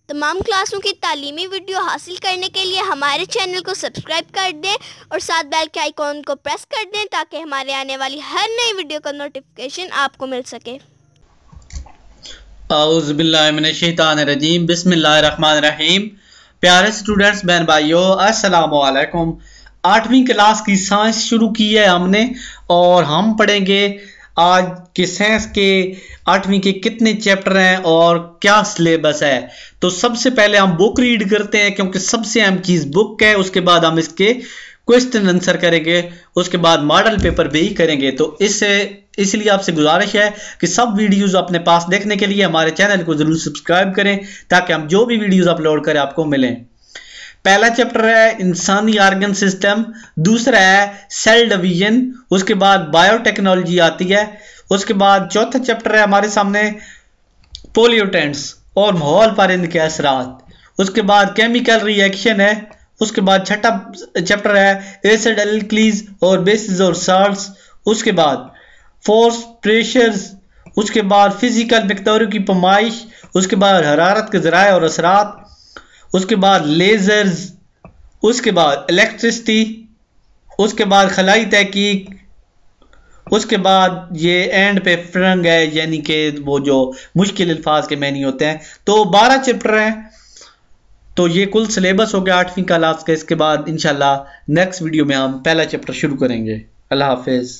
तमाम क्लासों की तालीमी वीडियो हासिल करने के लिए हमारे चैनल को सब्सक्राइब कर दें और साथ बेल के आइकॉन को प्रेस कर दें ताकि हमारे आने वाली हर नई वीडियो का नोटिफिकेशन आपको मिल सके। औज़ु बिल्लाहि मिनश शैतानिर रजीम, बिस्मिल्लाहिर्रहमानिर्रहीम। प्यारे स्टूडेंट्स, बहन भाइयों, अस्सलामु अलैकुम। 8वीं क्लास की साइंस शुरू की है हमने और हम पढ़ेंगे आज के साइंस के 8वीं के कितने चैप्टर हैं और क्या सिलेबस है। तो सबसे पहले हम बुक रीड करते हैं क्योंकि सबसे अहम चीज बुक है। उसके बाद हम इसके क्वेश्चन आंसर करेंगे, उसके बाद मॉडल पेपर भी करेंगे। तो इसलिए आपसे गुजारिश है कि सब वीडियोस अपने पास देखने के लिए हमारे चैनल को जरूर सब्सक्राइब करें ताकि हम जो भी वीडियोस अपलोड करें आपको मिलें। पहला चैप्टर है इंसानी ऑर्गन सिस्टम, दूसरा है सेल डिवीजन, उसके बाद बायोटेक्नोलॉजी आती है, उसके बाद चौथा चैप्टर है हमारे सामने पोल्यूटेंट्स और माहौल पर इनके असरात, उसके बाद केमिकल रिएक्शन है, उसके बाद छठा चैप्टर है एसिड एल्कलीज और बेसिस और साल्ट्स, उसके बाद फोर्स प्रेशर्स, उसके बाद फिजिकल मिकदारों की पैमाइश, उसके बाद हरारत के ज़राए और असरात, उसके बाद लेजर्स, उसके बाद इलेक्ट्रिसिटी, उसके बाद खलाई तहकीक, उसके बाद ये एंड पे फ्रंग है यानी कि वो जो मुश्किल अल्फाज के मैनी होते हैं। तो 12 चैप्टर हैं। तो ये कुल सिलेबस हो गया 8वीं क्लास का। इसके बाद इंशाल्लाह नेक्स्ट वीडियो में हम पहला चैप्टर शुरू करेंगे। अल्लाह हाफिज।